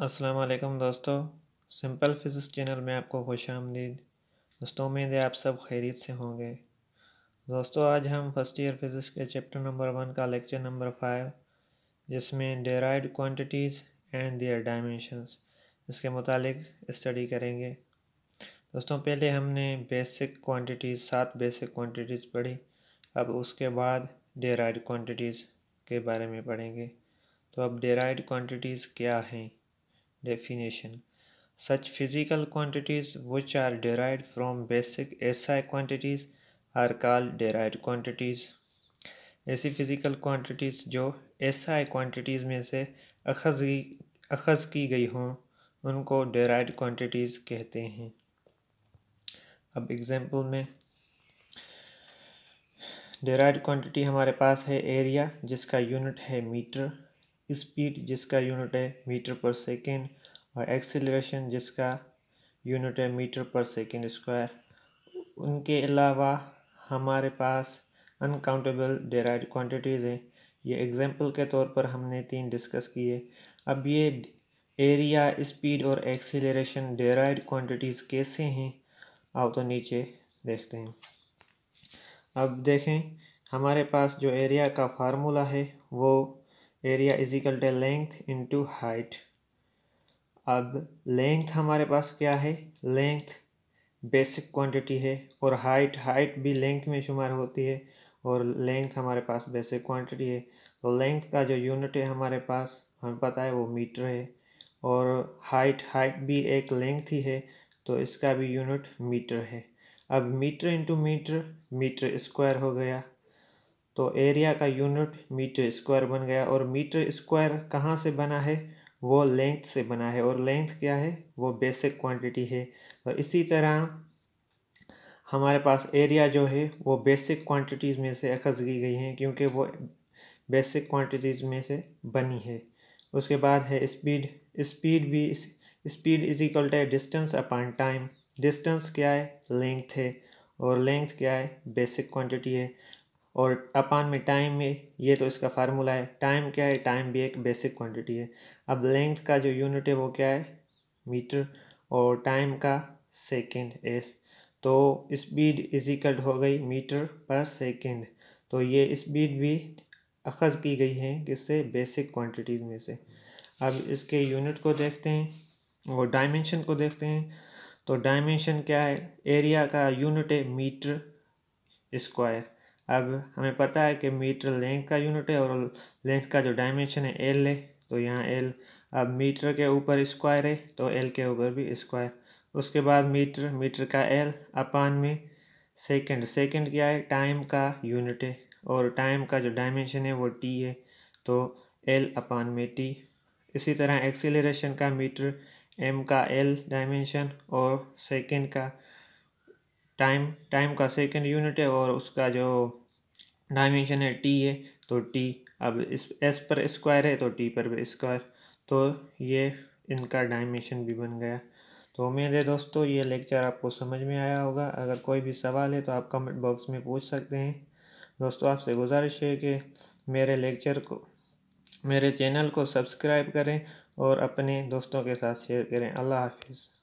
अस्सलाम वालेकुम दोस्तों, सिंपल फिज़िक्स चैनल में आपको खुशामदीद। दोस्तों उम्मीद है आप सब खैरियत से होंगे। दोस्तों आज हम फर्स्ट ईयर फिज़िक्स के चैप्टर नंबर 1 का लेक्चर नंबर 5 जिसमें derived quantities and their dimensions इसके मुतालिक स्टडी करेंगे। दोस्तों पहले हमने बेसिक क्वांटिटीज़ 7 बेसिक क्वांटिटीज़ पढ़ी। अब उसके बाद डेराइव्ड क्वांटिटीज़ के बारे में पढ़ेंगे। तो अब डेराइव्ड क्वांटिटीज़ क्या हैं? Definition: Such physical quantities which are derived from basic SI quantities are called derived quantities. ऐसी फिज़िकल क्वांटिटीज़ जो SI क्वांटिटीज़ में से अखज़ की गई हों उनको डेराइव्ड क्वांटिटीज़ कहते हैं। अब एग्जांपल में डेराइव्ड क्वांटिटी हमारे पास है एरिया जिसका यूनिट है मीटर, स्पीड जिसका यूनिट है मीटर पर सेकेंड और एक्सीलरेशन जिसका यूनिट है मीटर पर सेकेंड स्क्वायर। उनके अलावा हमारे पास अनकाउंटेबल डेराइव्ड क्वांटिटीज़ हैं। ये एग्जांपल के तौर पर हमने 3 डिस्कस किए। अब ये एरिया, स्पीड और एक्सीलरेशन डेराइव्ड क्वांटिटीज़ कैसे हैं, आओ तो नीचे देखते हैं। अब देखें हमारे पास जो एरिया का फार्मूला है वो area is equal to length into height. अब लेंथ हमारे पास क्या है? लेंथ बेसिक क्वांटिटी है और हाइट भी लेंथ में शुमार होती है और लेंथ हमारे पास बेसिक क्वांटिटी है। तो लेंथ का जो यूनिट है हमारे पास हमें पता है वो मीटर है और हाइट भी एक लेंथ ही है तो इसका भी यूनिट मीटर है। अब मीटर इंटू मीटर स्क्वायर हो गया तो एरिया का यूनिट मीटर स्क्वायर बन गया और मीटर स्क्वायर कहाँ से बना है? वो लेंथ से बना है और लेंथ क्या है? वो बेसिक क्वांटिटी है। तो इसी तरह हमारे पास एरिया जो है वो बेसिक क्वांटिटीज़ में से अखज़ की गई हैं क्योंकि वो बेसिक क्वांटिटीज़ में से बनी है। उसके बाद है speed is equal to distance upon time. Distance क्या है? लेंथ है और लेंथ क्या है? बेसिक क्वांटिटी है और अपान में टाइम में ये तो इसका फार्मूला है। टाइम क्या है? टाइम भी एक बेसिक क्वांटिटी है। अब लेंथ का जो यूनिट है वो क्या है? मीटर और टाइम का सेकेंड एस। तो स्पीड इज इक्वल हो गई मीटर पर सेकेंड। तो ये स्पीड भी अखज़ की गई है किससे? बेसिक क्वांटिटीज़ में से। अब इसके यूनिट को देखते हैं और डायमेंशन को देखते हैं। तो डायमेंशन क्या है? एरिया का यूनिट है मीटर स्क्वायर। अब हमें पता है कि मीटर लेंथ का यूनिट है और लेंथ का जो डायमेंशन है एल है तो यहाँ एल। अब मीटर के ऊपर स्क्वायर है तो एल के ऊपर भी स्क्वायर। उसके बाद मीटर का एल अपान में सेकंड क्या है? टाइम का यूनिट है और टाइम का जो डायमेंशन है वो टी है तो एल अपान में टी। इसी तरह एक्सीलरेशन का मीटर एम का एल डायमेंशन और सेकंड का टाइम का सेकंड यूनिट है और उसका जो डायमेंशन है टी है तो टी। अब इस एस पर स्क्वायर है तो टी पर भी स्क्वायर। तो ये इनका डायमेंशन भी बन गया। तो उम्मीद है दोस्तों ये लेक्चर आपको समझ में आया होगा। अगर कोई भी सवाल है तो आप कमेंट बॉक्स में पूछ सकते हैं। दोस्तों आपसे गुजारिश है कि मेरे चैनल को सब्सक्राइब करें और अपने दोस्तों के साथ शेयर करें। अल्लाह हाफिज़।